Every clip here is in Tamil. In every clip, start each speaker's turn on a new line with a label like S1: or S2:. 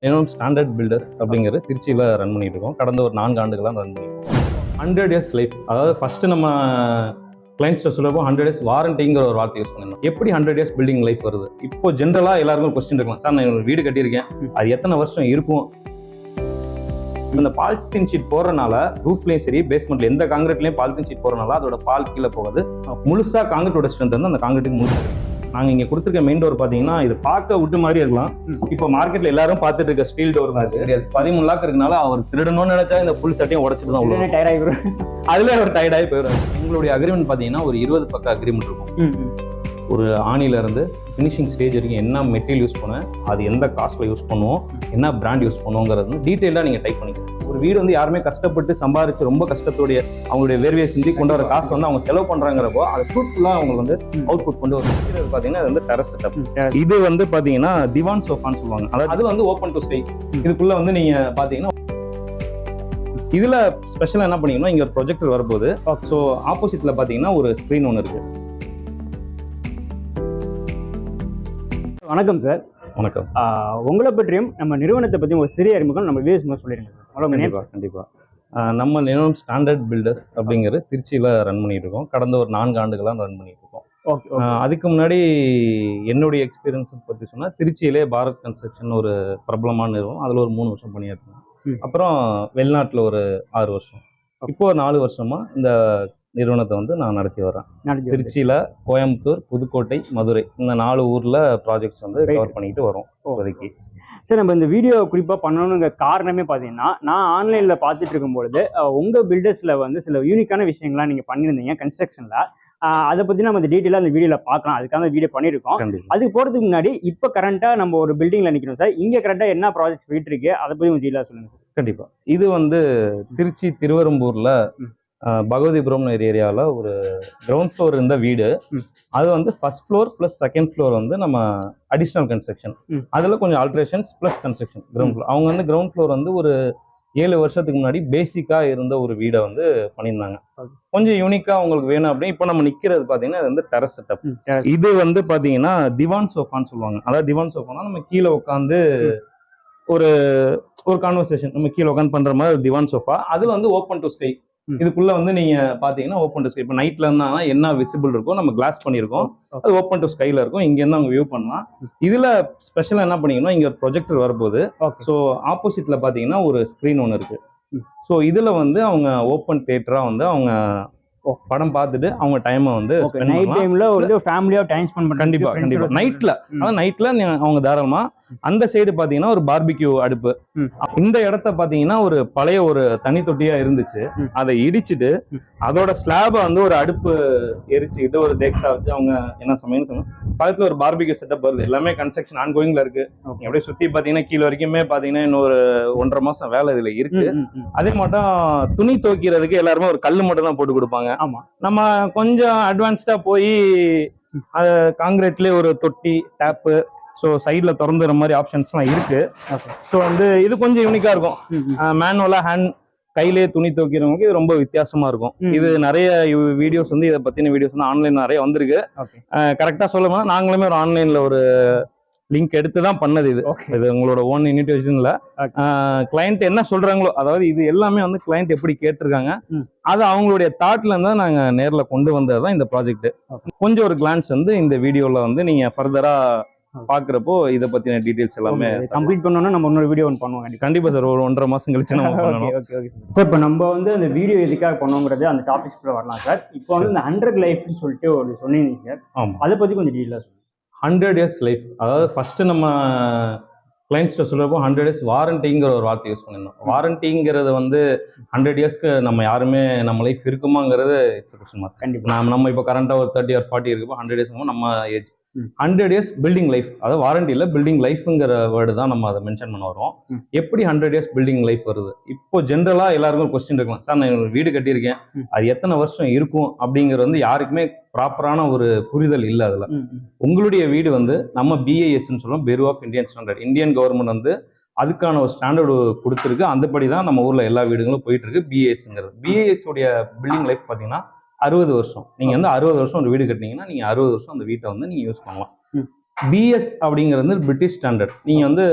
S1: ஸ்டாண்டர்ட் பில்டர்ஸ் அப்படிங்கிறது திருச்சியில் ரன் பண்ணிட்டு இருக்கோம். கடந்த ஒரு 4 ஆண்டுகளாக ரன் பண்ணியிருக்கோம். 100 இயர்ஸ் லைஃப், அதாவது ஃபஸ்ட்டு நம்ம கிளைண்ட்ஸ்ட்டை சொல்கிறப்போ 100 இயர்ஸ் வாரண்டிங்கிற ஒரு வார்த்தை யூஸ் பண்ணியிருந்தோம். எப்படி 100 இயர்ஸ் பில்டிங் லைஃப் வருது? இப்போ ஜென்ரலாக எல்லாருக்கும் கொஸ்டின் இருக்கலாம், சார் நான் ஒரு வீடு கட்டியிருக்கேன், அது எத்தனை வருஷம் இருக்கும்? இந்த பாலித்தீன் ஷீட் போடுறதுனால ரூஃப்லேயும் சரி பேஸ்மெண்ட்ல எந்த காங்கிரீட்லையும் பாலித்தீன் ஷீட் போடுறதுனால அதோட பால் கீழே போகாது. முழுசாக காங்கிரீட்டோட ஸ்ட்ரென்த் வந்து அந்த காங்கிரீட்டுக்கு முழுசாக. நாங்கள் இங்கே கொடுத்துருக்க மெயின் டோர் பார்த்தீங்கன்னா இது பார்க்க விட்டு மாதிரி இருக்கலாம். இப்போ மார்க்கெட்டில் எல்லாரும் பார்த்துட்டு இருக்க ஸ்டீல் டோர் தான் இது. 13 லாக் இருக்கனால அவர் திருடணும்னு நினைச்சா இந்த ஃபுல் சட்டையும் உடச்சிட்டு தான் டயர்ட் ஆகிடும். அதுல அவர் டயர்டாகி போயிடும். உங்களுடைய அக்ரிமெண்ட் பார்த்தீங்கன்னா ஒரு 20 பக்கம் அக்ரிமெண்ட் இருக்கும். ஒரு ஆணிலேருந்து ஃபினிஷிங் ஸ்டேஜ் வரைக்கும் என்ன மெட்டீரியல் யூஸ் பண்ணுவேன், அது எந்த காஸ்ட்டில் யூஸ் பண்ணுவோம், என்ன பிராண்ட் யூஸ் பண்ணுவோங்கிறது டீட்டெயிலாக நீங்கள் டைப் பண்ணிக்கலாம். ஒரு வீடு வந்து யாருமே கஷ்டப்பட்டு சம்பாரிச்சு ரொம்ப கஷ்டத்தோடைய அவங்களுடைய வேர்வையை சிந்தி கொண்டு வர காசு வந்து அவங்க செலவு பண்ணுறாங்கிறப்போ அது ஃப்ரூட்ஃபுல்லாக அவங்களுக்கு வந்து அவுட்புட் கொண்டு வரும். பார்த்தீங்கன்னா அது வந்து டெரஸ் செட்டப். இது வந்து பார்த்தீங்கன்னா திவான் சோஃபான்னு சொல்லுவாங்க. அதாவது அது வந்து ஓப்பன் டு ஸ்டே. இதுக்குள்ளே வந்து நீங்கள் பார்த்தீங்கன்னா இதில் ஸ்பெஷலாக என்ன பண்ணிங்கன்னா இங்கே ஒரு ப்ரொஜெக்டர் வரும்போது ஸோ ஆப்போசிட்டில் பார்த்தீங்கன்னா ஒரு ஸ்க்ரீன் ஒன்று இருக்குது.
S2: வணக்கம் சார்.
S1: வணக்கம்.
S2: உங்களை பற்றியும் நம்ம நிறுவனத்தை பற்றியும் ஒரு சிறிய அறிமுகம் நம்ம வியூஸ் சொல்லிடுங்க சார்.
S1: கண்டிப்பாக. நம்ம நிறுவனம் ஸ்டாண்டர்ட் பில்டர்ஸ் அப்படிங்கிறது திருச்சியில் ரன் பண்ணிட்டு இருக்கோம். கடந்த ஒரு 4 ஆண்டுகளாக ரன் பண்ணிட்டு இருக்கோம். அதுக்கு முன்னாடி என்னுடைய எக்ஸ்பீரியன்ஸ் பற்றி சொன்னால் திருச்சியிலே பாரத் கன்ஸ்ட்ரக்ஷன் ஒரு பிரபலமான நிறுவனம், அதில் ஒரு 3 வருஷம் பண்ணியிருக்கோம். அப்புறம் வெளிநாட்டில் ஒரு 6 வருஷம், இப்போ 4 வருஷமா இந்த நிறுவனத்தை வந்து நான் நடத்தி வரேன். திருச்சியில், கோயம்புத்தூர், புதுக்கோட்டை, மதுரை இந்த 4 ஊரில் ப்ராஜெக்ட்ஸ் வந்து கவர் பண்ணிட்டு வரோம் இப்போதைக்கு.
S2: சார், நம்ம இந்த வீடியோ குறிப்பாக பண்ணணுங்கிற காரணமே பார்த்தீங்கன்னா நான் ஆன்லைனில் பார்த்துட்டு இருக்கும்பொழுது உங்கள் பில்டர்ஸில் வந்து சில யூனிக்கான விஷயங்கள்லாம் நீங்கள் பண்ணியிருந்தீங்க கன்ஸ்ட்ரக்ஷனில். அதை பற்றி நம்ம இந்த டீட்டெயிலாக அந்த வீடியோவில் பார்க்கலாம். அதுக்காக வீடியோ பண்ணியிருக்கோம். அதுக்கு போகிறதுக்கு முன்னாடி இப்போ கரண்ட்டாக நம்ம ஒரு பில்டிங்கில் நிற்கிறோம் சார். இங்கே கரெக்டாக என்ன ப்ராஜெக்ட்ஸ் போயிட்டு இருக்கு அதை பற்றி கொஞ்சம் டீட்டெயிலாக சொல்லுங்கள் சார்.
S1: கண்டிப்பாக. இது வந்து திருச்சி திருவெரும்பூரில் பகவதிபுரம் ஏரியாவில் ஒரு கிரவுண்ட் ஃப்ளோர் இருந்த வீடு. அது வந்து first floor plus second floor வந்து நம்ம அடிஷ்னல் கன்ஸ்ட்ரக்ஷன், அதில் கொஞ்சம் alterations plus construction. Ground floor அவங்க வந்து கிரவுண்ட் ஃப்ளோர் வந்து ஒரு 7 வருஷத்துக்கு முன்னாடி பேசிக்காக இருந்த ஒரு வீடை வந்து பண்ணியிருந்தாங்க. கொஞ்சம் யூனிக்காக அவங்களுக்கு வேணும் அப்படின்னு. இப்போ நம்ம நிற்கிறது பார்த்தீங்கன்னா அது வந்து டெரஸ் செட்டப். இது வந்து பார்த்தீங்கன்னா திவான் சோஃபான்னு சொல்லுவாங்க. அதாவது திவான் சோஃபானா நம்ம கீழே உட்காந்து ஒரு கான்வர்சேஷன் நம்ம கீழே உட்காந்து பண்ணுற மாதிரி திவான் சோஃபா. அது வந்து ஓப்பன் டு ஸ்கை. இதுக்குள்ள வந்து நீங்க பாத்தீங்கன்னா ஓப்பன் டு ஸ்கை. இப்போ நைட்ல இருந்தா என்ன விசிபிள் இருக்கும், நம்ம கிளாஸ் பண்ணிருக்கோம், அது ஓப்பன் டு ஸ்கைல இருக்கும். இங்க இருந்து அவங்க வியூ பண்ணலாம். இதுல ஸ்பெஷலா என்ன பண்ணீங்கன்னா இங்க ஒரு ப்ரொஜெக்டர் வரும்போது ஸோ ஆப்போசிட்ல பாத்தீங்கன்னா ஒரு ஸ்கிரீன் ஒன்று இருக்கு. ஸோ இதுல வந்து அவங்க ஓப்பன் தியேட்டரா வந்து அவங்க படம் பார்த்துட்டு அவங்க டைமை வந்து
S2: நைட் டைம்ல வந்து ஃபேமிலியா டைம் ஸ்பெண்ட் பண்ண.
S1: கண்டிப்பா நைட்ல, அதாவது நைட்ல அவங்க தாராளமா. அந்த சைடு பாத்தீங்கன்னா ஒரு பார்பிக்யூ அடுப்பு. இந்த இடத்த பாத்தீங்கன்னா ஒரு பழைய ஒரு தனி தொட்டியா இருந்துச்சு, அதை இடிச்சுட்டு அதோட ஸ்லாப வந்து ஒரு அடுப்பு எரிச்சுக்கிட்டு ஒரு தேக்ஸா வச்சு அவங்க என்ன சமையல் சொன்னாங்க. பக்கத்துல ஒரு பார்பிக்யூ செட்டப் வருது. எல்லாமே கன்ஸ்ட்ரக்ஷன் ஆன்கோயிங்ல இருக்கு. அப்படியே சுத்தி பாத்தீங்கன்னா கீழே வரைக்குமே பாத்தீங்கன்னா இன்னொரு 1.5 மாசம் வேலை இதுல இருக்கு. அதே மட்டும் துணி துவைக்கிறதுக்கு எல்லாருமே ஒரு கல்லு மட்டும் தான் போட்டு கொடுப்பாங்க. நம்ம கொஞ்சம் அட்வான்ஸ்டா போய் காங்கிரீட்லயே ஒரு தொட்டி, டேப்பு, ஸோ சைடில் திறந்துற மாதிரி ஆப்ஷன்ஸ்லாம் இருக்கு. ஸோ வந்து இது கொஞ்சம் யூனிக்காக இருக்கும். மேனுவலாக ஹேண்ட் கையிலேயே துணி துவைக்கிறவங்களுக்கு இது ரொம்ப வித்தியாசமா இருக்கும். இது நிறைய வீடியோஸ் வந்து இதை பற்றின வீடியோஸ் வந்து ஆன்லைன் நிறைய வந்திருக்கு. கரெக்டாக சொல்லணும்னா நாங்களுமே ஒரு ஆன்லைனில் ஒரு லிங்க் எடுத்து தான் பண்ணது. இது உங்களோட ஓன் இனிஷியேட்டிவ் இல்லை. கிளைண்ட் என்ன சொல்றாங்களோ, அதாவது இது எல்லாமே வந்து கிளைண்ட் எப்படி கேட்டிருக்காங்க அது அவங்களுடைய தாட்ல இருந்தா நாங்க நேர்ல கொண்டு வந்தது தான் இந்த ப்ராஜெக்ட். கொஞ்சம் ஒரு கிளான்ஸ் வந்து இந்த வீடியோல வந்து நீங்க ஃபர்தரா பாக்குறப்போ இதை பத்தின டீடைல்ஸ் எல்லாமே
S2: கம்ப்ளீட் பண்ணோம்னா நம்ம இன்னொரு வீடியோ ஒன்று பண்ணுவோம்.
S1: கண்டிப்பா சார், ஒரு 1.5 மாசம் கழிச்சு நம்ம பண்ணணும்.
S2: சார், இப்போ நம்ம வந்து அந்த வீடியோ எதுக்காக பண்ணோங்கிறது அந்த டாபிக்ஸ்ல வரலாம் சார். இப்போ வந்து இந்த 100 லைஃப்னு சொல்லிட்டு ஒரு சொன்னீங்க சார். அதை பத்தி கொஞ்சம் டீட்டெயிலாக சொல்லுங்க.
S1: 100 இயர்ஸ் லைஃப், அதாவது ஃபர்ஸ்ட் நம்ம கிளைண்ட்ஸ்ட்டை சொல்றப்போ 100 இயர்ஸ் வாரண்டிங்கிற ஒரு வார்த்தை யூஸ் பண்ணிருந்தோம். வாரண்டிங்கிறது வந்து 100 இயர்ஸ்க்கு நம்ம யாருமே நம்ம லைஃப் இருக்குமாங்கிறது இட்ஸ் கொஸ்டின் மார்க். கண்டிப்பா நம்ம இப்போ கரண்டா ஒரு 30 or 40 இருக்கப்போ 100 இயர்ஸ் நம்ம ஏஜ். 100 இயர்ஸ் பில்டிங் லைஃப், அதாவது வாரண்டியில் பில்டிங் லைஃப்ங்கிற வேர்டு தான் நம்ம அதை மென்ஷன் பண்ண வரோம். எப்படி 100 இயர்ஸ் பில்டிங் லைஃப் வருது? இப்போ ஜென்ரலாக எல்லாருக்கும் கொஸ்டின் இருக்கலாம், சார் நான் ஒரு வீடு கட்டியிருக்கேன், அது எத்தனை வருஷம் இருக்கும் அப்படிங்கிறது வந்து யாருக்குமே ப்ராப்பரான ஒரு புரிதல் இல்லை. அதில் உங்களுடைய வீடு வந்து நம்ம பிஐஎஸ்ன்னு சொல்லுவோம், bureau of Indian standard. Indian government வந்து அதுக்கான ஒரு ஸ்டாண்டர்டு கொடுத்துருக்கு. அந்தபடி தான் நம்ம ஊரில் எல்லா வீடுகளும் போயிட்டு இருக்கு. பிஐஎஸ்ங்கிறது, பிஐஎஸ் உடைய பில்டிங் லைஃப் பார்த்தீங்கன்னா 60 வருஷம். நீங்க வந்து 60 வருஷம் ஒரு வீடு கட்டினீங்கன்னா நீங்க 60 வருஷம் அந்த வீட்டை வந்து நீங்க யூஸ் பண்ணலாம். பிஎஸ் அப்படிங்கிறது பிரிட்டிஷ் ஸ்டாண்டர்ட். நீங்கள் வந்து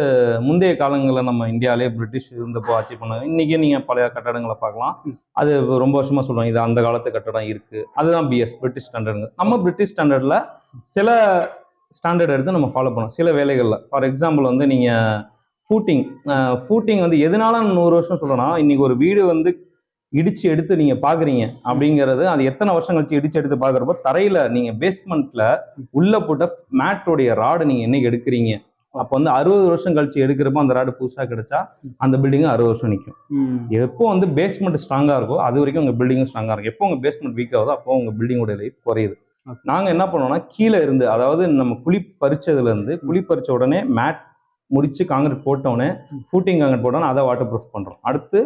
S1: முந்தைய காலங்களில் நம்ம இந்தியாவிலே பிரிட்டிஷ் இருந்தப்போ ஆட்சி பண்ணாங்க. இன்றைக்கி நீங்கள் பழைய கட்டடங்களை பார்க்கலாம், அது ரொம்ப வருஷமாக சொல்லுவாங்க இது அந்த காலத்து கட்டடம் இருக்குது, அதுதான் பிஎஸ் பிரிட்டிஷ் ஸ்டாண்டர்டுங்க. நம்ம பிரிட்டிஷ் ஸ்டாண்டர்டில் சில ஸ்டாண்டர்ட் எடுத்து நம்ம ஃபாலோ பண்ணோம் சில வேலைகளில். ஃபார் எக்ஸாம்பிள் வந்து நீங்கள் ஃபூட்டிங் வந்து எதனால 100 வருஷம் சொல்லணும்னா, இன்றைக்கி ஒரு வீடு வந்து இடிச்சு எடுத்து நீங்க பாக்குறீங்க அப்படிங்கிறது, அது எத்தனை வருஷம் கழிச்சு இடிச்சு எடுத்து பாக்குறப்போ தரையில நீங்க பேஸ்மெண்ட்ல உள்ள போட்ட மேட்டோடைய ராடு நீங்க என்னைக்கு எடுக்கிறீங்க, அப்போ வந்து 60 வருஷம் கழிச்சு எடுக்கிறப்போ அந்த ராடு புதுசா கிடைச்சா அந்த பில்டிங் 60 வருஷம் நிற்கும். எப்போ வந்து பேஸ்மெண்ட் ஸ்ட்ராங்கா இருக்கோ அது வரைக்கும் உங்க பில்டிங்கும் ஸ்ட்ராங்கா இருக்கும். எப்போ உங்க பேஸ்மெண்ட் வீக் ஆகுதோ அப்போ உங்க பில்டிங்கோட லைஃப் குறையுது. நாங்க என்ன பண்ணோம்னா, கீழே இருந்து, அதாவது நம்ம குழி பறிச்ச உடனே மேட் முடிச்சு காங்கிரீட் போட்டோன்னே, ஃபூட்டிங் காங்கிரீட் போட்டோன்னே அதை வாட்டர் ப்ரூஃப் பண்றோம். அடுத்து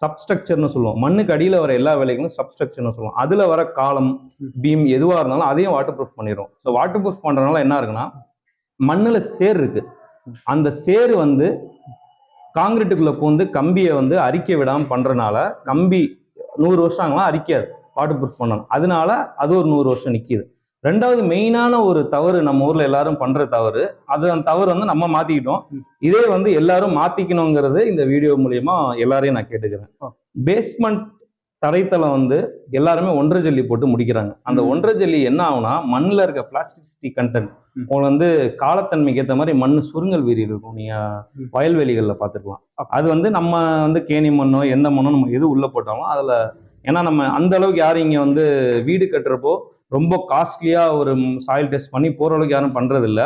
S1: சப்ஸ்ட்ரக்சர்னு சொல்லுவோம், மண்ணுக்கு அடியில் வர எல்லா வேலைகளும் சப்ஸ்ட்ரக்சர்னு சொல்லுவோம். அதுல வர காலம் பீம் எதுவாக இருந்தாலும் அதையும் வாட்டர் ப்ரூஃப் பண்ணிடுவோம். ஸோ வாட்டர் ப்ரூஃப் பண்றதுனால என்ன இருக்குன்னா, மண்ணுல சேர் இருக்கு, அந்த சேர் வந்து காங்கிரீட்டுக்குள்ள பூந்து கம்பியை வந்து அரிக்க விடாம பண்றதுனால கம்பி 100 வருஷம் ஆகலாம் அரிக்காது, வாட்டர் ப்ரூஃப் பண்ணணும். அதனால அது ஒரு 100 வருஷம் நிற்கிது. ரெண்டாவது மெயினான ஒரு தவறு நம்ம ஊர்ல எல்லாரும் பண்ற தவறு, அந்த தவறு வந்து நம்ம மாத்திக்கிட்டோம். இதே வந்து எல்லாரும் மாத்திக்கணுங்கிறது இந்த வீடியோ மூலியமா எல்லாரையும் நான் கேட்டுக்கிறேன். பேஸ்மெண்ட் தரைத்தளம் வந்து எல்லாருமே 1.5 ஜல்லி போட்டு முடிக்கிறாங்க. அந்த 1.5 ஜல்லி என்ன ஆகுனா, மண்ணில் இருக்க பிளாஸ்டிசிட்டி கண்டென்ட் உங்களுக்கு வந்து காலத்தன்மைக்கு ஏற்ற மாதிரி மண் சுருங்கல் வீரி இருக்கும். நீங்க வயல்வெளிகளில் பார்த்துக்கலாம். அது வந்து நம்ம வந்து கேணி மண்ணோ எந்த மண்ணோ நம்ம எது உள்ள போட்டாலும் அதுல, ஏன்னா நம்ம அந்த அளவுக்கு யாரும் இங்க வந்து வீடு கட்டுறப்போ ரொம்ப காஸ்ட்லியா ஒரு சாயில் டெஸ்ட் பண்ணி போற அளவுக்கு யாரும் பண்றது இல்ல.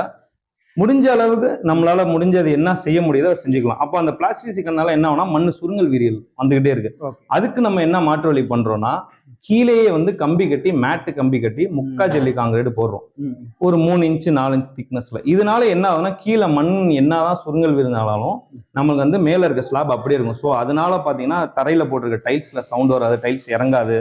S1: முடிஞ்ச அளவுக்கு நம்மளால முடிஞ்சது என்ன செய்ய முடியுதோ அதை செஞ்சுக்கலாம். அப்போ அந்த பிளாஸ்டிசிக்கனால என்ன ஆகுனா, மண் சுருங்கல் வீரியல் வந்துகிட்டே இருக்கு. அதுக்கு நம்ம என்ன மாற்று வழி பண்றோம்னா, கீழேயே வந்து கம்பி கட்டி, மேட்டு கம்பி கட்டி 3/4 ஜல்லி காங்கிரீட் போடுறோம், ஒரு 3 இன்ச் 4 இன்ச் திக்னஸ்ல. இதனால என்ன ஆகுதுன்னா, கீழே மண் என்னதான் சுருங்கல் வீரினாலும் நமக்கு வந்து மேல இருக்க ஸ்லாப் அப்படியே இருக்கும். ஸோ அதனால பாத்தீங்கன்னா தரையில போட்டிருக்க டைல்ஸ்ல சவுண்ட் வராது, டைல்ஸ் இறங்காது,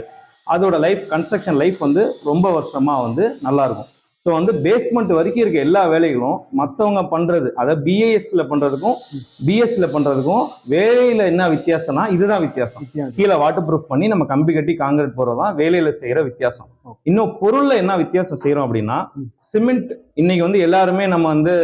S1: அதோட லைஃப் கன்ஸ்ட்ரக்ஷன் லைஃப் வந்து ரொம்ப வருஷமா வந்து நல்லா இருக்கும். ஸோ வந்து பேஸ்மெண்ட் வரைக்கும் இருக்க எல்லா வேலைகளும் மற்றவங்க பண்றது, அதாவது பிஏஎஸ்ல பண்றதுக்கும் பிஎஸ்ல பண்றதுக்கும் வேலையில என்ன வித்தியாசம்னா, இதுதான் வித்தியாசம். கீழே வாட்டர் ப்ரூஃப் பண்ணி நம்ம கம்பி கட்டி காங்கிரீட் போறதுதான் வேலையில செய்யற வித்தியாசம். இன்னும் பொருள்ல என்ன வித்தியாசம் செய்யறோம் அப்படின்னா, சிமெண்ட் இன்னைக்கு வந்து எல்லாருமே நம்ம வந்து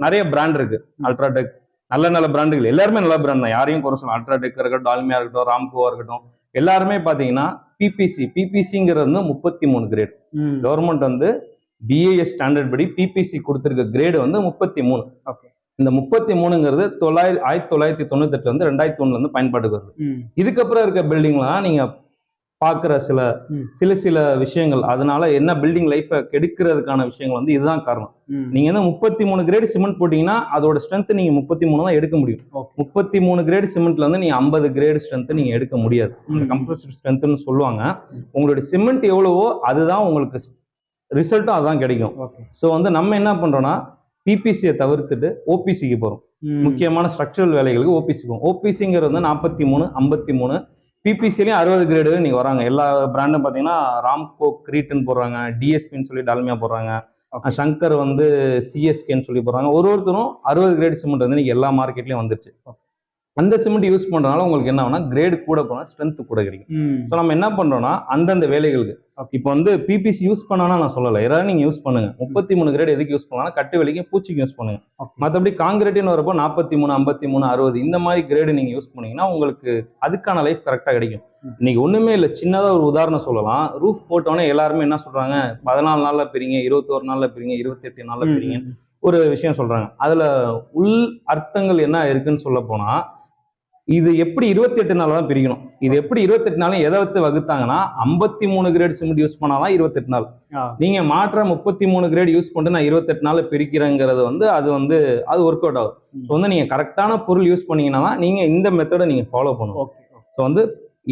S1: நிறைய பிராண்ட் இருக்கு, அல்ட்ராடெக், நல்ல பிராண்டுகள் எல்லாருமே நல்ல பிராண்ட் தான், யாரையும் குறை சொல்லலாம். அல்ட்ராடெக் இருக்கட்டும், டால்மியா இருக்கட்டும், ராம்கோவா இருக்கட்டும், எல்லாருமே பாத்தீங்கன்னா பிபிசிங்கிறது வந்து 33 கிரேட். கவர்மெண்ட் வந்து பிஏஎஸ் ஸ்டாண்டர்ட் படி பிபிசி கொடுத்திருக்க கிரேடு வந்து 33. இந்த 33ங்கிறது 1998 வந்து 2001 வந்து பயன்பாட்டுக்கு வருது. இதுக்கப்புறம் இருக்க பில்டிங்லாம் நீங்க பாக்குற சில விஷயங்கள், அதனால என்ன பில்டிங் லைஃப கெடுக்கிறதுக்கான விஷயங்கள் வந்து இதுதான் காரணம். நீங்க வந்து 33 கிரேடு சிமெண்ட் போட்டீங்கன்னா அதோட ஸ்ட்ரென்த் நீங்க 33 தான் எடுக்க முடியும். 33 கிரேடு சிமெண்ட்ல வந்து நீங்க 50 கிரேடு ஸ்ட்ரென்த் நீங்க எடுக்க முடியாது. கம்ப்ரசிவ் ஸ்ட்ரென்த்னு சொல்லுவாங்க. உங்களுடைய சிமெண்ட் எவ்வளவோ அதுதான் உங்களுக்கு ரிசல்ட்டும் அதான் கிடைக்கும். ஸோ வந்து நம்ம என்ன பண்றோம்னா, பிபிசியை தவிர்த்துட்டு ஓபிசிக்கு போறோம். முக்கியமான ஸ்ட்ரக்சரல் வேலைகளுக்கு ஓபிசி போகும். ஓபிசிங்கிறது வந்து 43, 53, பிபிசிலையும் 60 கிரேடு நீங்க வராங்க. எல்லா பிராண்டும் பாத்தீங்கன்னா ராம்கோ கிரீட்னு போடுறாங்க, டிஎஸ்பின்னு சொல்லி டால்மியா போடுறாங்க, சங்கர் வந்து சிஎஸ்கேன்னு சொல்லி போடுறாங்க. ஒருத்தரும் 60 கிரேடு சிமெண்ட் வந்து நீங்க எல்லா மார்க்கெட்லயும் வந்துருச்சு. அந்த சிமெண்ட் யூஸ் பண்றதுனால உங்களுக்கு என்ன ஆகுனா, கிரேடு கூட போனா ஸ்ட்ரென்த் கூட கிடைக்கும். ஸோ நம்ம என்ன பண்றோம்னா, அந்தந்த வேலைகளுக்கு இப்போ வந்து பிபிசி யூஸ் பண்ணானா நான் சொல்லலை, ஏதாவது நீங்க யூஸ் பண்ணுங்க. 33 கிரேடு எதுக்கு யூஸ் பண்ணலாம், கட்டு வேலைக்கு பூச்சிக்கு யூஸ் பண்ணுங்க. மற்றபடி காங்கிரீட்னு வரப்போ 43, 53, 60 இந்த மாதிரி கிரேடு நீங்க யூஸ் பண்ணீங்கன்னா உங்களுக்கு அதுக்கான லைஃப் கரெக்டா கிடைக்கும். இன்னைக்கு ஒண்ணுமே இல்லை, சின்னதா ஒரு உதாரணம் சொல்லலாம். ரூஃப் போட்டோன்னே எல்லாருமே என்ன சொல்றாங்க, 14 நாள்ல பிரிங்க, 21 நாள்ல பிரிங்க, 28 நாள்ல பிரிங்க ஒரு விஷயம் சொல்றாங்க. அதுல உள் அர்த்தங்கள் என்ன இருக்குன்னு சொல்ல போனா, இது எப்படி 28 நாள் தான் பிரிக்கணும். இது எப்படி 28 நாள் எதை வச்சு வகுத்தாங்கன்னா, 53 கிரேட் சிமெண்ட் யூஸ் பண்ணாதான் 28 நாள். நீங்க மாற்ற 33 கிரேட் யூஸ் பண்ணிட்டு நான் 28 நாள் பிரிக்கிறேங்கிறது வந்து அது ஒர்க் அவுட் ஆகும். ஸோ வந்து நீங்க கரெக்டான பொருள் யூஸ் பண்ணீங்கன்னா தான் நீங்க இந்த மெத்தடை நீங்க ஃபாலோ பண்ணுவோம். ஸோ வந்து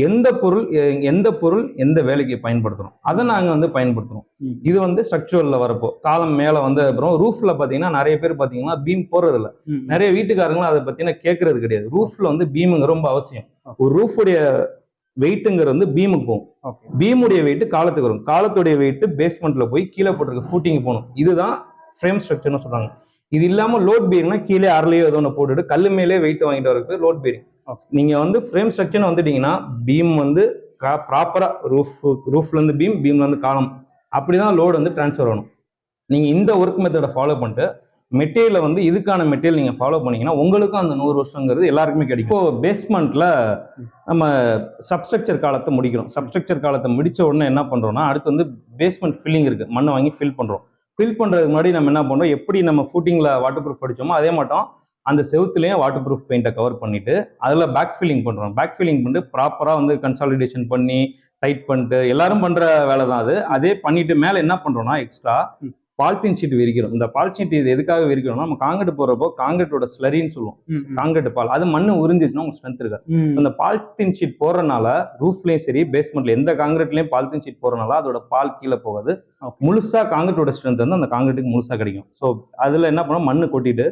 S1: எந்த பொருள் எந்த வேலைக்கு பயன்படுத்துறோம் அதை நாங்க வந்து பயன்படுத்துறோம். இது வந்து ஸ்ட்ரக்சரல்ல வரப்போ காலம் மேல வந்து அப்புறம் ரூஃப்ல பாத்தீங்கன்னா நிறைய பேர் பாத்தீங்கன்னா பீம் போடுறது இல்ல. நிறைய வீட்டுக்காரங்களும் அதை பத்தின கேட்கறது கிடையாது. ரூஃப்ல வந்து பீமுங்க ரொம்ப அவசியம். ஒரு ரூஃபுடைய வெயிட்டுங்கிறது வந்து பீமுக்கு போகும், பீமுடைய வெயிட் காலத்துக்கு வரும், காலத்துடைய வெயிட் பேஸ்மெண்ட்ல போய் கீழே போட்டிருக்க ஃபூட்டிங் போகணும். இதுதான் ஃப்ரேம் ஸ்ட்ரக்சர்னு சொல்றாங்க. இது இல்லாம லோட் பேரிங்னா கீழே அரைலையோ ஏதோ ஒன்று போட்டுட்டு கல்லு மேலே வெயிட் வாங்கிட்டு வரது லோட் பேரிங். நீங்க வந்து ஃப்ரேம் ஸ்ட்ரக்சர் வந்துட்டீங்கன்னா பீம் வந்து ப்ராப்பரா ரூஃப்ல இருந்து பீம்ல இருந்து காலம் அப்படிதான் லோடு வந்து டிரான்ஸ்ஃபர் ஆகணும். நீங்க இந்த ஒர்க் மெத்தடை ஃபாலோ பண்ணிட்டு மெட்டீரியலை வந்து இதுக்கான மெட்டீரியல் நீங்கள் ஃபாலோ பண்ணீங்கன்னா உங்களுக்கும் அந்த 100 வருஷங்கிறது எல்லாருக்குமே கிடைக்கும். இப்போ பேஸ்மெண்ட்டில் நம்ம சப்ஸ்ட்ரக்சர் காலத்தை முடிக்கிறோம். சப்ஸ்ட்ரக்சர் காலத்தை முடிச்ச உடனே என்ன பண்ணுறோம்னா அடுத்து வந்து பேஸ்மெண்ட் ஃபில்லிங் இருக்குது, மண்ணை வாங்கி ஃபில் பண்ணுறோம். ஃபில் பண்ணுறதுக்கு முன்னாடி நம்ம என்ன பண்ணுறோம், எப்படி நம்ம ஃபூட்டிங்கில் வாட்டர் ப்ரூஃப் படித்தோமோ அதே மாட்டோம் அந்த செவுத்துலேயும் வாட்டர் ப்ரூஃப் பெயிண்ட்டை கவர் பண்ணிவிட்டு அதில் பேக் ஃபில்லிங் பண்ணுறோம். பேக் ஃபில்லிங் பண்ணிட்டு ப்ராப்பராக வந்து கன்சாலிடேஷன் பண்ணி டைட் பண்ணிட்டு எல்லாரும் பண்ணுற வேலை தான் அது. அதே பண்ணிட்டு மேலே என்ன பண்ணுறோம்னா எக்ஸ்ட்ரா பாலித்தீன் ஷீட் விரிக்கிறோம். இந்த பாலித்தீன் ஷீட் இது எதுக்காக விரிக்கிறோம்னா நம்ம காங்கிரீட் போடுறப்போ காங்கிரீட்டோட ஸ்லரின்னு சொல்லுவோம், காங்கிரீட் பால், அது மண்ணு உறிஞ்சிச்சுன்னா உங்களுக்கு ஸ்ட்ரென்த் இருக்காது. அந்த பாலித்தீன் ஷீட் போடுறதுனால ரூஃப்லயும் சரி பேஸ்மெண்ட்ல எந்த காங்கிரீட்லயும் பாலித்தீன் ஷீட் போடுறதுனால அதோட பால் கீழே போகாது. முழுசா காங்கிரீட்டோட ஸ்ட்ரென்த் வந்து அந்த காங்கிரீட்டுக்கு முழுசா கிடைக்கும். ஸோ அதுல என்ன பண்ணோம், மண்ணு கொட்டிட்டு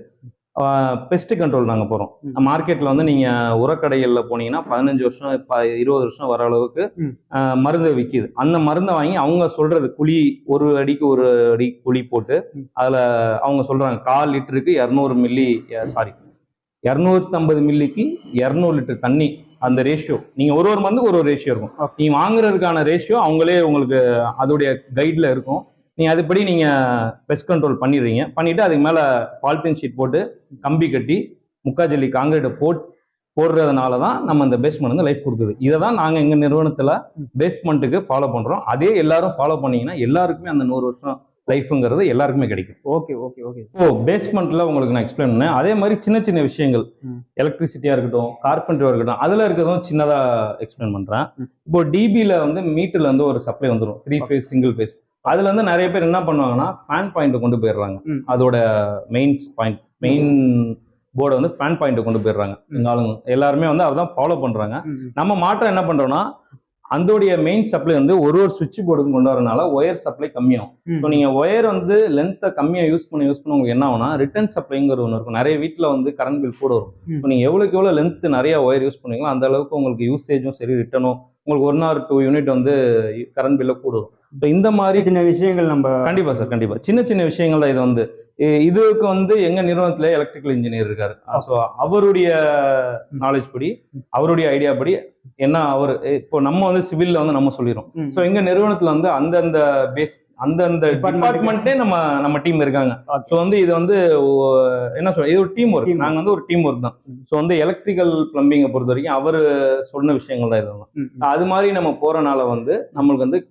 S1: பெஸ்ட் கண்ட்ரோல் நாங்கள் போகிறோம். மார்க்கெட்டில் வந்து நீங்கள் உரக்கடைகளில் போனீங்கன்னா 15 வருஷம் 20 வருஷம் வர அளவுக்கு மருந்து விற்கிது. அந்த மருந்தை வாங்கி அவங்க சொல்றது குழி 1 அடிக்கு 1 அடி குழி போட்டு அதில் அவங்க சொல்கிறாங்க 1/4 லிட்டருக்கு 200 மில்லி 250 மில்லிக்கு 200 லிட்டர் தண்ணி. அந்த ரேஷியோ நீங்கள் ஒரு மருந்துக்கு ஒரு ரேஷியோ இருக்கும். நீங்கள் வாங்குறதுக்கான ரேஷியோ அவங்களே உங்களுக்கு அதோடைய கைடில் இருக்கும். நீங்கள் அதுபடி நீங்கள் பெஸ்ட் கண்ட்ரோல் பண்ணிடுறீங்க. பண்ணிவிட்டு அதுக்கு மேலே பாலித்தீன் ஷீட் போட்டு கம்பி கட்டி முக்காஜல்லி காங்கிரீட்டை போடுறதுனால தான் நம்ம இந்த பேஸ்மெண்ட் வந்து லைஃப் கொடுக்குது. இதை தான் நாங்கள் எங்கள் நிறுவனத்தில் பேஸ்மெண்ட்டுக்கு ஃபாலோ பண்ணுறோம். அதே எல்லாரும் ஃபாலோ பண்ணிங்கன்னா எல்லாருக்குமே அந்த 100 வருஷம் லைஃப்ங்கிறது எல்லாருக்குமே கிடைக்கும்.
S2: Okay okay okay.
S1: ஓ பேஸ்மெண்ட்டில் உங்களுக்கு நான் எக்ஸ்பிளைன் பண்ணேன். அதே மாதிரி சின்ன சின்ன விஷயங்கள் எலக்ட்ரிசிட்டியாக இருக்கட்டும், கார்பெண்டராக இருக்கட்டும், அதில் இருக்கிறதும் சின்னதாக எக்ஸ்பிளைன் பண்ணுறேன். இப்போ டிபியில் வந்து மீட்டரில் வந்து ஒரு சப்ளை வந்துடும், 3 ஃபேஸ் சிங்கிள் ஃபேஸ். அதுல இருந்து நிறைய பேர் என்ன பண்ணுவாங்கன்னா ஃபேன் பாயிண்ட் கொண்டு போயிடுறாங்க. அதோட மெயின் போர்டை வந்து ஃபேன் பாயிண்ட் கொண்டு போயிடுறாங்க. எங்க ஆளுங்க எல்லாருமே வந்து அதான் ஃபாலோ பண்றாங்க. நம்ம மாற்றம் என்ன பண்றோம்னா அதோடைய மெயின் சப்ளை வந்து ஒரு சுவிட்ச் போர்டுக்கும் கொண்டு வரனால ஒயர் சப்ளை கம்மியாகும். ஸோ நீங்க ஒயர் வந்து லென்த்தை கம்மியா யூஸ் பண்ண உங்களுக்கு என்ன ஆகும்னா ரிட்டர்ன் சப்ளைங்கிறது ஒன்று இருக்கும். நிறைய வீட்டில் வந்து கரண்ட் பில் கூட வரும். இப்போ நீங்க எவ்வளோக்கு எவ்வளோ லென்த் நிறைய ஒயர் யூஸ் பண்ணுவீங்களோ அந்த அளவுக்கு உங்களுக்கு யூசேஜும் சரி ரிட்டர்னும் உங்களுக்கு 1 or 2 யூனிட் வந்து கரண்ட் பில்ல கூட வரும். இப்போ இந்த மாதிரி
S2: சின்ன விஷயங்கள் நம்ம
S1: கண்டிப்பா சார், கண்டிப்பா சின்ன சின்ன விஷயங்கள் தான் இது வந்து. இதுக்கு வந்து எங்க நிறுவனத்துல எலக்ட்ரிக்கல் இன்ஜினியர் இருக்காரு. ஸோ அவருடைய நாலேஜ் படி அவருடைய ஐடியா படி என்ன அவர் இப்போ நம்ம வந்து சிவில்ல வந்து நம்ம சொல்லிடுறோம். ஸோ எங்க நிறுவனத்துல வந்து அந்தந்த அந்தந்த டிபார்ட்மெண்ட்டே நம்ம டீம் இருக்காங்க. ஸோ வந்து இது வந்து என்ன சொல்ற இது ஒரு டீம் ஒர்க். நாங்க வந்து ஒரு டீம் ஒர்க் தான். ஸோ வந்து எலக்ட்ரிக்கல் பிளம்பிங்கை பொறுத்த வரைக்கும் அவர் சொன்ன விஷயங்கள் தான் இதுதான். அது மாதிரி நம்ம போறனால வந்து நம்மளுக்கு வந்து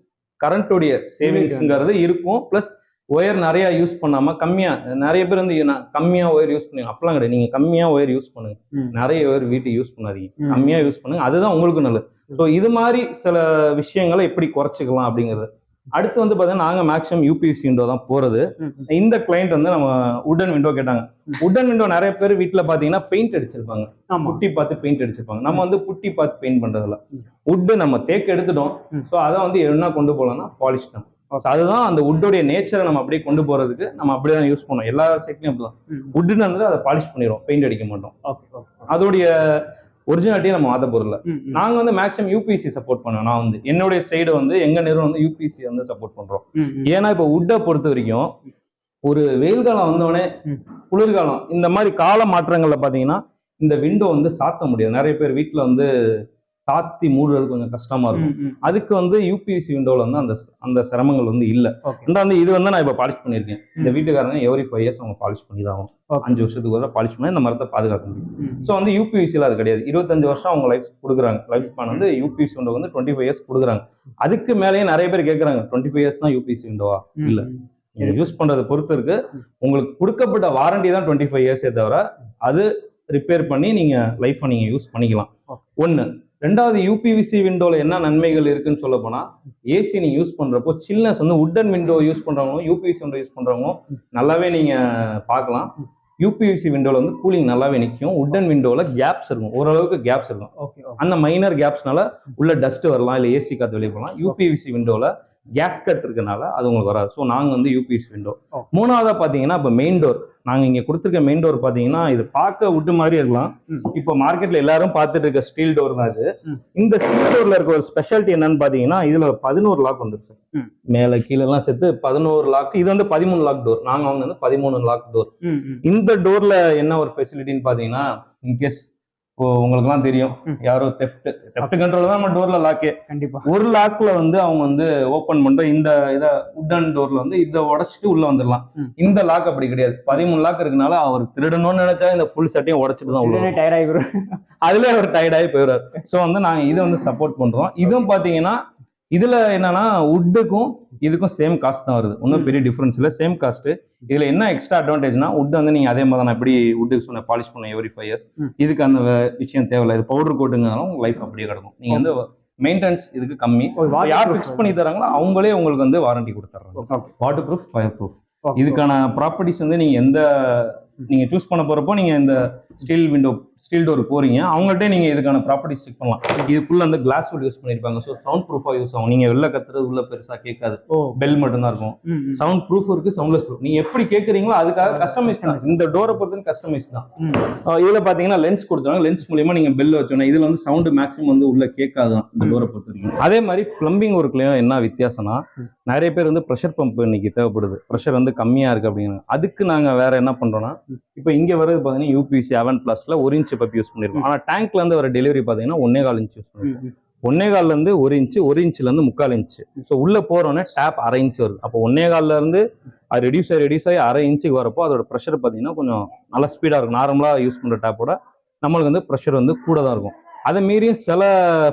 S1: கரண்டோடைய சேவிங்ஸ்ங்கிறது இருக்கும். பிளஸ் ஒயர் நிறைய யூஸ் பண்ணாம கம்மியா, நிறைய பேர் வந்து கம்மியா ஒயர் யூஸ் பண்ணுங்க அப்பெல்லாம் கிடையாது. நீங்க கம்மியா ஒயர் யூஸ் பண்ணுங்க, நிறைய ஒயர் வீட்டுக்கு யூஸ் பண்ணாதீங்க, கம்மியா யூஸ் பண்ணுங்க, அதுதான் உங்களுக்கு நல்லது. ஸோ இது மாதிரி சில விஷயங்களை எப்படி குறைச்சிக்கலாம் அப்படிங்கிறது. அடுத்து வந்து பாத்தீங்கன்னா நாங்க மேக்ஸிமம் யூபிவிசி விண்டோ தான் போறது. இந்த கிளைண்ட் வந்து நம்ம உட்டன் விண்டோ கேட்டாங்க. உட்டன் விண்டோ நிறைய பேர் வீட்டுல பாத்தீங்கன்னா பெயிண்ட் அடிச்சிருப்பாங்க, புட்டி பார்த்து பெயிண்ட் அடிச்சிருப்பாங்க. நம்ம வந்து புட்டி பார்த்து பெயிண்ட் பண்றதுல உட்டு நம்ம தேக்கு எடுத்துட்டோம். ஸோ அதை வந்து என்ன கொண்டு போகலாம்னா பாலிஷ் தான். அதுதான் அந்த உட்டோடைய நேச்சரை நம்ம அப்படியே கொண்டு போறதுக்கு நம்ம அப்படியே யூஸ் பண்ணோம். எல்லா சைட்லயும் அப்படிதான் உட்டுன்னு வந்து அதை பாலிஷ் பண்ணிடுவோம், பெயிண்ட் அடிக்க மாட்டோம். அதோடைய ஒரிஜினாலிட்டியை நம்ம மாற்ற போறல. நாங்க வந்து மேக்ஸிமம் யூபிசி சப்போர்ட் பண்ணுவோம். நான் வந்து என்னுடைய சைடு வந்து எங்க நிறுவனம் வந்து யூபிசி வந்து சப்போர்ட் பண்றோம். ஏன்னா இப்போ உட்டை பொறுத்த வரைக்கும் ஒரு வெயில் காலம் வந்தோடனே குளிர்காலம் இந்த மாதிரி கால மாற்றங்கள்ல பாத்தீங்கன்னா இந்த விண்டோ வந்து சாத்த முடியாது. நிறைய பேர் வீட்டுல வந்து சாத்தி மூடுறது கொஞ்சம் கஷ்டமா இருக்கும். அதுக்கு வந்து யூபிவிசி விண்டோல வந்து அந்த சிரமங்கள் வந்து இல்ல. ரெண்டாவது இது வந்து நான் இப்ப பாலிஷ் பண்ணிருக்கேன். இந்த வீட்டுக்காரங்க எவ்ரி 5 years அவங்க பாலிஷ் பண்ணி தான் ஆகும். 5 வருஷத்துக்கு ஒரு பாலிஷ் பண்ணி இந்த மரத்தை பாதுகாக்க முடியும். ஸோ வந்து யூபிவிசியில் அது கிடையாது. 25 வருஷம் அவங்க லைஃப் கொடுக்குறாங்க. லைஃப் ஸ்பான் வந்து யூபிவிசி விண்டோ வந்து 25 years கொடுக்குறாங்க. அதுக்கு மேலேயே நிறைய பேர் கேட்கறாங்க 25 years தான் யூபிவிசி விண்டோவா? இல்ல, நீங்க யூஸ் பண்றதை பொறுத்து இருக்கு. உங்களுக்கு கொடுக்கப்பட்ட வாரண்டி தான் 25 years தவிர அது ரிப்பேர் பண்ணி நீங்க லைஃப்பை நீங்க யூஸ் பண்ணிக்கலாம். ஒன்னு. ரெண்டாவது யூபிவிசி விண்டோல என்ன நன்மைகள் இருக்குன்னு சொல்ல போனா ஏசி நீங்க யூஸ் பண்றப்போ சில்னஸ் வந்து உட்டன் விண்டோ யூஸ் பண்றவங்க யூபிவிசி விண்டோ யூஸ் பண்றவங்க நல்லாவே நீங்க பார்க்கலாம். யூபிவிசி விண்டோல வந்து கூலிங் நல்லாவே நிற்கும். உட்டன் விண்டோல கேப்ஸ் இருக்கும், ஓரளவுக்கு கேப்ஸ் இருக்கும். அந்த மைனர் கேப்ஸ்னால உள்ள டஸ்ட் வரலாம், இல்லை ஏசி காத்து வெளியே போகலாம். யூபிவிசி விண்டோல கேஸ்கட் இருக்கனால அது உங்களுக்கு வராது. ஸோ நாங்கள் வந்து யூபிவிசி விண்டோ. மூணாவதா பார்த்தீங்கன்னா இப்போ மெயின் டோர் நாங்கள் இங்கே கொடுத்துருக்க மெயின் டோர் பார்த்தீங்கன்னா இது பார்க்க விட்டு மாதிரி இருக்கலாம். இப்போ மார்க்கெட்ல எல்லாரும் பார்த்துட்டு இருக்க ஸ்டீல் டோர் தான் இது. இந்த ஸ்டீல் டோர்ல இருக்க ஒரு ஸ்பெஷாலிட்டி என்னன்னு பார்த்தீங்கன்னா இதுல 11 லாக் வந்துருக்கு. மேல கீழெல்லாம் சேர்த்து 11 லாக். இது வந்து 13 லாக் டோர். நாங்கள் வாங்கினது 13 லாக் டோர். இந்த டோர்ல என்ன ஒரு ஃபெசிலிட்டின்னு பார்த்தீங்கன்னா இன்கேஸ் இப்போ உங்களுக்குலாம் தெரியும் யாரோ தெஃப்ட் கண்ட்ரோல் தான் நம்ம டோர்ல லாக்கே.
S2: கண்டிப்பா
S1: ஒரு லாக்ல வந்து அவங்க வந்து ஓபன் பண்ற இந்த இதை உட்டன் டோர்ல வந்து இதை உடைச்சிட்டு உள்ள வந்துடலாம். இந்த லாக் அப்படி கிடையாது. 13 லாக் இருக்கனால அவர் திருடணும்னு நினைச்சா இந்த ஃபுல் செட்டையும் உடைச்சிட்டு தான் உள்ள
S2: டயர்ட் ஆகிடும்.
S1: அதுல அவர் டயர்டாகி போயிடுறாரு. ஸோ வந்து நாங்க இதை வந்து சப்போர்ட் பண்றோம். இதுவும் பாத்தீங்கன்னா இதுல என்னன்னா உட்டுக்கும் இதுக்கும் சேம் காஸ்ட் தான் வருது. ஒன்றும் பெரிய டிஃபரன்ஸ் இல்லை, சேம் காஸ்ட். இதுல என்ன எக்ஸ்ட்ரா அட்வான்டேஜ்னா உட் வந்து நீங்க அதே மாதிரி நான் எப்படி உட்டுக்கு சொன்ன பாலிஷ் பண்ண எவ்ரி 5 இயர்ஸ். இதுக்கு அந்த விஷயம் தேவையில்லை. இது பவுடர் கோட்டுங்கனாலும் உங்க லைஃப் அப்படியே கிடக்கும். நீங்க வந்து மெயின்டெனன்ஸ் இதுக்கு கம்மி. யார் ஃபிக்ஸ் பண்ணி தராங்களோ அவங்களே உங்களுக்கு வந்து வாரண்டி கொடுத்துறாங்க. Water proof, fire proof. இதுக்கான ப்ராப்பர்ட்டிஸ் வந்து நீங்க சூஸ் பண்ண போறப்போ நீங்க இந்த ஸ்டீல் டோர் போறீங்க, அவங்கள்ட்ட நீங்க இதுக்கான ப்ராப்பர்ட்டிஸ் செக் பண்ணலாம். இதுக்குள்ள அந்த கிளாஸ் வுட் யூஸ் பண்ணிருப்பாங்க. ஸோ சவுண்ட் ப்ரூஃபா யூஸ் ஆகும். நீங்க வெளில கத்துறது உள்ள பெருசா கேட்காது, பெல் மட்டும் தான் இருக்கும். சவுண்ட் ப்ரூஃப் இருக்கு, சவுண்ட்லெஸ் ப்ரூஃப். நீங்க எப்படி கேட்கறீங்களோ அதுக்காக கஸ்டமைஸ் தான். இந்த டோரை பொறுத்து கஸ்டமைஸ் தான். இதுல பாத்தீங்கன்னா லென்ஸ் கொடுத்தாங்க. லென்ஸ் மூலியமா நீங்க பெல் வச்சோன்னா இதுல வந்து சவுண்ட் மேக்ஸிமம் வந்து உள்ள கேட்காதான் இந்த டோரை பொறுத்த வரைக்கும். அதே மாதிரி பிளம்பிங் ஒர்க்லயும் என்ன வித்தியாசம்னா, நிறைய பேர் வந்து ப்ரெஷர் பம்ப் இன்னைக்கு தேவைப்படுது, ப்ரெஷர் வந்து கம்மியா இருக்கு அப்படிங்கிறாங்க. அதுக்கு நாங்க வேற என்ன பண்றோம்னா, இப்போ இங்க வருது பாத்தீங்கன்னா யூபிசி 7+ல 1 இன்ச் பைப் யூஸ் பண்ணிருக்கோம். ஆனா டேங்க்ல இருந்து வர டெலிவரி பாத்தீங்கன்னா 1.25 இன்ச் யூஸ் பண்ணிருக்கோம். 1.25 இருந்து 1 இன்ச், 1 இன்ச்ல இருந்து 3/4 இன்ச். ஸோ உள்ள போறோன்னே டேப் 1/2 இன்ச் வருது. அப்போ 1.25ல இருந்து அது ரெடியூஸ் ஆகி 1/2 இன்ச்சுக்கு வரப்போ அதோட ப்ரெஷர் பாத்தீங்கன்னா கொஞ்சம் நல்ல ஸ்பீடா இருக்கும். நார்மலா யூஸ் பண்ற டேப்போட நம்மளுக்கு வந்து ப்ரெஷர் வந்து கூட தான் இருக்கும். அதை மீறியும் சில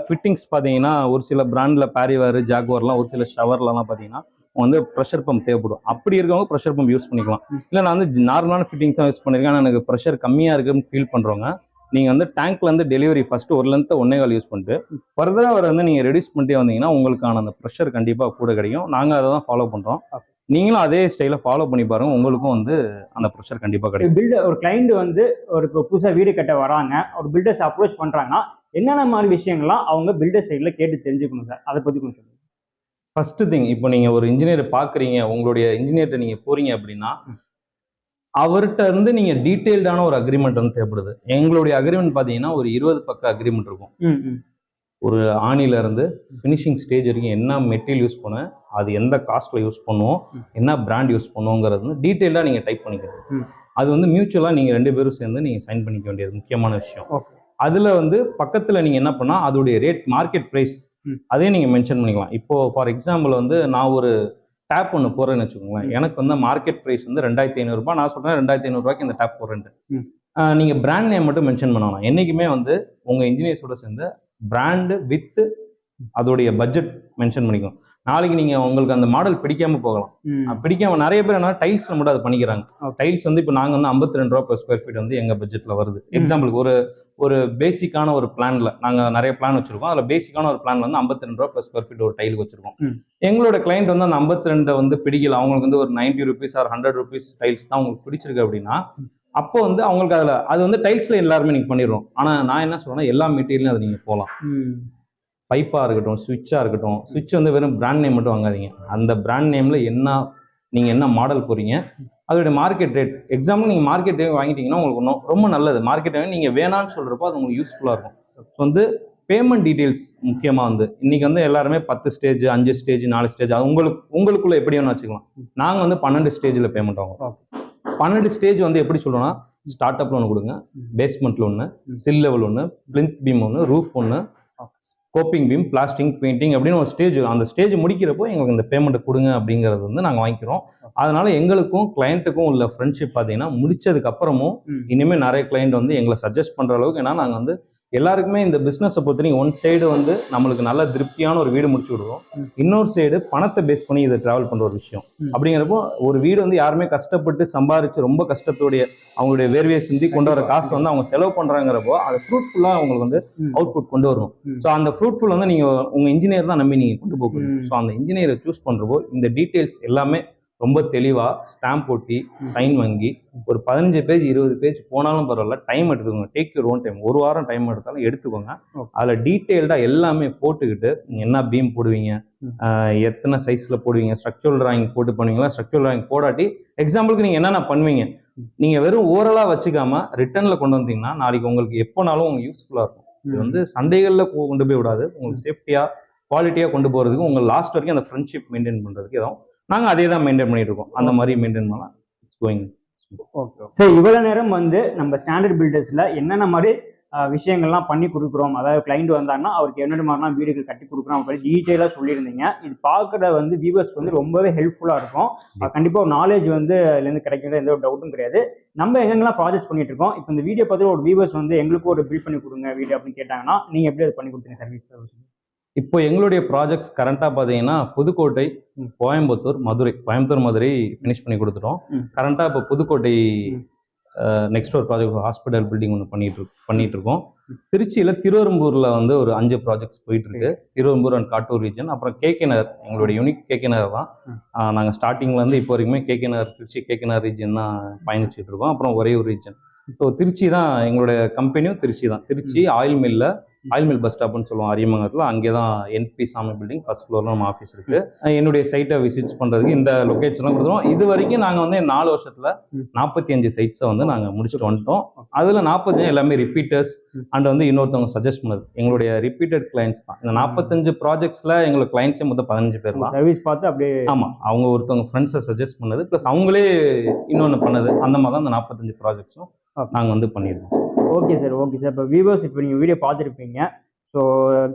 S1: ஃபிட்டிங்ஸ் பாத்தீங்கன்னா ஒரு சில பிராண்ட்ல பாரிவார், ஜாகுவார்லாம் ஒரு சில ஷவர்லாம் பாத்தீங்கன்னா வந்து ப்ரெஷர் பம்ப் தேவைப்படும். அப்படி இருக்கவங்க ப்ரெஷர் பம்ப் யூஸ் பண்ணிக்கலாம். இல்லை நான் வந்து நார்மலான ஃபிட்டிங்ஸ் தான் யூஸ் பண்ணிருக்கேன், ஆனால் எனக்கு ப்ரெஷர் கம்மியா இருக்குன்னு ஃபீல் பண்றவங்க நீங்க வந்து டேங்க்ல இருந்து டெலிவரி ஃபர்ஸ்ட் ஒரு லென்த் 1.25 யூஸ் பண்ணிட்டு ஃபர்தரா வர வந்து நீங்க ரெடியூஸ் பண்ணிட்டே வந்தீங்கன்னா உங்களுக்கான அந்த ப்ரெஷர் கண்டிப்பா கூட கிடைக்கும். நாங்க அதை தான் ஃபாலோ பண்றோம். நீங்களும் அதே ஸ்டைல ஃபாலோ பண்ணி பாருங்க, உங்களுக்கும் வந்து அந்த ப்ரெஷர் கண்டிப்பா கிடைக்கும்.
S2: ஒரு கிளைண்ட் வந்து ஒரு புதுசா வீடு கட்ட வராங்க, ஒரு பில்டர்ஸ் அப்ரோச் பண்றாங்கன்னா என்னென்ன மாதிரி விஷயங்கள்லாம் அவங்க பில்டர் சைட்ல கேட்டு தெரிஞ்சுக்கணும் சார்? அதை பத்தி கொஞ்சம் சொல்லுங்க.
S1: ஃபர்ஸ்ட் திங், இப்போ நீங்க ஒரு இன்ஜினியர் பாக்குறீங்க, உங்களுடைய இன்ஜினியர்கிட்ட நீங்க போறீங்க அப்படின்னா அவர்கிட்ட இருந்து நீங்க டீடைல்டான ஒரு அக்ரிமெண்ட் வந்து தேவைப்படுது. எங்களுடைய அக்ரிமெண்ட் பாத்தீங்கன்னா ஒரு 20 பக்க அக்ரிமெண்ட் இருக்கும். ஒரு ஆணில இருந்து ஃபினிஷிங் ஸ்டேஜ் வரைக்கும் என்ன மெட்டீரியல் யூஸ் பண்ண, அது எந்த காஸ்ட்ல யூஸ் பண்ணுவோம், என்ன பிராண்ட் யூஸ் பண்ணுவோங்கிறது வந்து டீடைல்டா நீங்க டைப் பண்ணிக்கிறது. அது வந்து மியூச்சுவலா நீங்க 2 பேரும் சேர்ந்து நீங்க சைன் பண்ணிக்க வேண்டியது முக்கியமான விஷயம். அதுல வந்து பக்கத்துல நீங்க என்ன பண்ணா அதோடைய ரேட், மார்க்கெட் பிரைஸ் அதையும் நீங்க மென்ஷன் பண்ணிக்கலாம். இப்போ ஃபார் எக்ஸாம்பிள் வந்து நான் ஒரு டேப் ஒன்று போறேன்னு வச்சுக்கோங்களேன், எனக்கு வந்து மார்க்கெட் பிரைஸ் வந்து 2500 ரூபாய். நான் சொல்றேன் 2500 ரூபாய்க்கு இந்த டேப் போறேன்ட்டு. நீங்க பிராண்ட் நேம் மட்டும் மென்ஷன் பண்ணலாம். என்னைக்குமே வந்து உங்க இன்ஜினியர்ஸோட சேர்ந்து பிராண்டு வித் அதோடைய பட்ஜெட் மென்ஷன் பண்ணிக்கணும். நாளைக்கு நீங்க உங்களுக்கு அந்த மாடல் பிடிக்காம போகலாம். பிடிக்காம நிறைய பேர் என்ன டைல்ஸ்ல மட்டும் அதை பண்ணிக்கிறாங்க. டைல்ஸ் வந்து இப்போ நாங்க வந்து 52 ரூபா per ஸ்கொயர் ஃபீட் வந்து எங்க பட்ஜெட்ல வருது. எக்ஸாம்பிளுக்கு ஒரு பேசிக்கான ஒரு பிளான்ல நாங்க நிறைய பிளான் வச்சிருக்கோம். அதுல பேசிக்கான ஒரு பிளான் வந்து 52 ரூபா per ஸ்கொயர் ஃபீட் ஒரு டைலுக்கு வச்சிருக்கோம். எங்களோட கிளைண்ட் வந்து அந்த 52 வந்து பிடிக்கல, அவங்களுக்கு வந்து ஒரு 90 rupees ஆர் 100 rupees டைல்ஸ் தான் உங்களுக்கு பிடிச்சிருக்கு அப்படின்னா அப்போ வந்து அவங்களுக்கு அது வந்து டைல்ஸ்ல எல்லாருமே நீங்க பண்ணிடுறோம். ஆனா நான் என்ன சொல்றேன்னா எல்லா மெட்டீரியலும் அதை நீங்க போகலாம். பைப்பா இருக்கட்டும், ஸ்விட்சா இருக்கட்டும். ஸ்விட்ச் வந்து வெறும் பிராண்ட் நேம் மட்டும் வாங்காதீங்க. அந்த பிராண்ட் நேம்ல நீங்க என்ன மாடல் போறீங்க, அதோட மார்க்கெட் ரேட். எக்ஸாம்பிள் நீங்க மார்க்கெட் ரேட் வாங்கிட்டீங்கன்னா உங்களுக்கு ரொம்ப நல்லது. மார்க்கெட் ரேட் நீங்க வேணான்னு சொல்றப்போ அது உங்களுக்கு யூஸ்ஃபுல்லா இருக்கும். வந்து பேமெண்ட் டீடைல்ஸ் முக்கியமா வந்து இன்னைக்கு வந்து எல்லாருமே 10 ஸ்டேஜ், 5 ஸ்டேஜ், 4 ஸ்டேஜ், அது உங்களுக்குள்ள எப்படி வேணும் வச்சுக்கலாம். நாங்க வந்து 12 ஸ்டேஜ்ல பேமெண்ட் ஆகும். 12 ஸ்டேஜ் வந்து எப்படி சொல்றோம்னா, ஸ்டார்ட் அப்ல ஒன்று கொடுங்க, பேஸ்மெண்ட்ல ஒன்று, சில் லெவல் ஒன்று, பிளிந்த் பீம் ஒன்று, ரூஃப் ஒன்று, கோப்பிங் பீம், பிளாஸ்டிங், பெயிண்டிங் அப்படின்னு ஒரு ஸ்டேஜ். அந்த ஸ்டேஜ் முடிக்கிறப்போ எங்களுக்கு இந்த பேமெண்ட் கொடுங்க அப்படிங்கிறது வந்து நாங்கள் வாங்கிக்கிறோம். அதனால எங்களுக்கும் கிளைண்ட்டுக்கும் உள்ள ஃப்ரெண்ட்ஷிப் பார்த்தீங்கன்னா முடிச்சதுக்கு அப்புறமும் இனிமேல் நிறைய கிளைண்ட் வந்து எங்களை சஜஸ்ட் பண்ற அளவுக்கு, ஏன்னா நாங்கள் வந்து எல்லாருக்குமே இந்த பிஸ்னஸை பொறுத்த ஒன் சைடு வந்து நம்மளுக்கு நல்ல திருப்தியான ஒரு வீடு முடிச்சு விடுவோம், இன்னொரு சைடு பணத்தை பேஸ் பண்ணி இதை டிராவல் பண்ற ஒரு விஷயம். அப்படிங்கிறப்போ ஒரு வீடு வந்து யாருமே கஷ்டப்பட்டு சம்பாரிச்சு ரொம்ப கஷ்டத்தோடைய அவங்களுடைய வேர்வையை சிந்தி கொண்டு வர காசு வந்து அவங்க செலவு பண்றாங்கிறப்போ அது ஃப்ரூட்ஃபுல்லா அவங்களுக்கு வந்து அவுட்புட் கொண்டு வரணும். ஸோ அந்த ஃப்ரூட்ஃபுல் வந்து நீங்க உங்க இன்ஜினியர் தான் நம்பி நீங்க கொண்டு போகணும். ஸோ அந்த இன்ஜினியரை சூஸ் பண்றப்போ இந்த டீடைல்ஸ் எல்லாமே ரொம்ப தெளிவா ஸ்டாம்ப் ஒட்டி சைன் வாங்கி ஒரு 15 பேஜ் 20 பேஜ் போனாலும் பரவாயில்ல, டைம் எடுத்துக்கோங்க. Take your own time. ஒரு வாரம் டைம் எடுத்தாலும் எடுத்துக்கோங்க. அதுல டீட்டெயில்டா எல்லாமே போட்டுக்கிட்டு நீங்க என்ன பீம் போடுவீங்க, எத்தனை சைஸ்ல போடுவீங்க, ஸ்ட்ரக்சரல் டிராயிங் போட்டு பண்ணுவீங்களா, ஸ்ட்ரக்சரல் டிராயிங் போடாட்டி எக்ஸாம்பிளுக்கு நீங்க என்னென்ன பண்ணுவீங்க, நீங்க வெறும் ஓரலா வச்சுக்காம ரிட்டர்ன்ல கொண்டு வந்தீங்கன்னா நாளைக்கு உங்களுக்கு எப்போனாலும் உங்களுக்கு யூஸ்ஃபுல்லா இருக்கும். இது வந்து சண்டைகள்ல கொண்டு போய் விடாது, உங்களுக்கு சேஃப்டியா குவாலிட்டியா கொண்டு போறதுக்கு, உங்க லாஸ்ட் வரைக்கும் அந்த ஃப்ரெண்ட்ஷிப் மெயின்டைன் பண்றதுக்கு ஏதாவது நாங்கள் அதே தான் மெயின்டைன் பண்ணிட்டு இருக்கோம். அந்த மாதிரி மெயின்டைன் பண்ணலாம்.
S2: ஓகே. சரி, இவ்வளவு நேரம் வந்து நம்ம ஸ்டாண்டர்ட் பில்டர்ஸ்ல என்னென்ன மாதிரி விஷயங்கள்லாம் பண்ணி கொடுக்குறோம். அதாவது கிளைண்ட் வந்தாங்கன்னா அவருக்கு என்னென்ன மாதிரிலாம் வீடுகள் கட்டி கொடுக்குறோம் அப்படின்னு டீட்டெயிலாக சொல்லியிருந்தீங்க. இது பார்க்குற வந்து வியூவர்ஸ்க்கு வந்து ரொம்பவே ஹெல்ப்ஃபுல்லாக இருக்கும். கண்டிப்பாக ஒரு நாலேஜ் வந்து இதுலேருந்து கிடைக்கிறது எந்த ஒரு டவுட்டும் கிடையாது. நம்ம எங்கெங்கெல்லாம் ப்ராஜெக்ட்ஸ் பண்ணிட்டு இருக்கோம், இப்போ இந்த வீடியோ பார்த்து ஒரு வியூவர்ஸ் வந்து எங்களுக்கும் ஒரு பில்ட் பண்ணி கொடுங்க வீடியோ அப்படின்னு கேட்டாங்கன்னா நீங்கள் எப்படி அது பண்ணி கொடுத்தீங்க சர்வீஸ்?
S1: இப்போ எங்களுடைய ப்ராஜெக்ட்ஸ் கரண்ட்டாக பார்த்தீங்கன்னா புதுக்கோட்டை, கோயம்புத்தூர், மதுரை. கோயம்புத்தூர், மதுரை ஃபினிஷ் பண்ணி கொடுத்துட்டோம். கரண்ட்டாக இப்போ புதுக்கோட்டை நெக்ஸ்ட் ஒரு ப்ராஜெக்ட் ஹாஸ்பிட்டல் பில்டிங் ஒன்று பண்ணிட்டு இருக்கோம். திருச்சியில் திருவெரும்பூரில் வந்து ஒரு 5 ப்ராஜெக்ட்ஸ் போயிட்டு இருக்கு. Thiruverumbur and Kattur region. அப்புறம் கேகே நகர், எங்களுடைய யூனிக் கேகே நகர் தான். நாங்கள் ஸ்டார்டிங்லேருந்து இப்போ வரைக்குமே கேகே நகர், திருச்சி கேகே நகர் ரீஜன் தான் பயணிச்சுட்டு இருக்கோம். அப்புறம் ஒரே ஒரு ரீஜன். ஸோ திருச்சி தான் எங்களுடைய கம்பெனியும் திருச்சி தான். திருச்சி ஆயில் மில் பஸ் ஸ்டாப்னு சொல்லுவோம் அரியமங்கலத்தில். அங்கே தான் என்பி சாமி பில்டிங் ஃபர்ஸ்ட் ஃப்ளோரில் நம்ம ஆஃபீஸ் இருக்குது. என்னுடைய சைட்டை விசிட் பண்ணுறதுக்கு இந்த லொக்கேஷன்லாம் கொடுத்துருவோம். இது வரைக்கும் நாங்கள் வந்து 4 வருஷத்தில் 45 சைட்ஸை வந்து நாங்கள் முடிச்சுட்டு வந்துட்டோம். அதில் 45 எல்லாமே ரிப்பீட்டர்ஸ் அண்ட் வந்து இன்னொருத்தவங்க சஜஸ்ட் பண்ணது எங்களுடைய ரிப்பீட்டட் கிளைண்ட்ஸ் தான். இந்த 45 ப்ராஜெக்ட்ஸில் எங்களுக்கு கிளைண்ட்ஸே மொத்தம் 15 பேர் தான்.
S2: சர்வீஸ் பார்த்து அப்படியே
S1: ஆமாம், அவங்க ஒருத்தவங்க ஃப்ரெண்ட்ஸை சஜஸ்ட் பண்ணது ப்ளஸ் அவங்களே இன்னொன்று பண்ணது. அந்த மாதிரி தான் இந்த 45 ப்ராஜெக்ட்ஸும் நாங்கள் வந்து பண்ணியிருக்கோம்.
S2: Okay sir. இப்போ வியூவர்ஸ் இப்போ நீங்கள் வீடியோ பார்த்துருப்பீங்க. ஸோ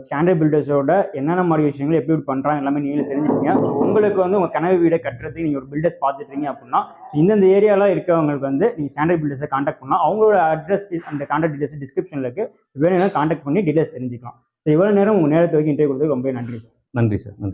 S2: ஸ்டாண்டர்ட் பில்டர்ஸோட என்னென்ன மாதிரி விஷயங்கள் எப்படி பண்ணுறாங்க எல்லாமே நீங்களே தெரிஞ்சுப்பீங்க. ஸோ உங்களுக்கு வந்து உங்கள் கனவு வீடை கட்டுறதுக்கு நீங்கள் ஒரு பில்டர்ஸ் பார்த்துட்டீங்க அப்படின்னா இந்தந்த ஏரியாவில் இருக்கிறவங்களுக்கு வந்து நீங்கள் ஸ்டாண்டர்ட் பில்டர்ஸை காண்டாக்ட் பண்ணலாம். அவங்களோட அட்ரஸ் அந்த காண்டாக்ட் டீடைல்ஸ் டிஸ்கிரிப்ஷனில் இருக்குது. வேணும்னா காண்டாக்ட் பண்ணி டீடைல்ஸ் தெரிஞ்சுக்கலாம். ஸோ இவ்வளோ நேரம் உங்கள் நேரத்தை வரைக்கும் இன்டர்வியூ கொடுத்ததுக்கு ரொம்ப நன்றி சார்.
S1: நன்றி சார். நன்றி.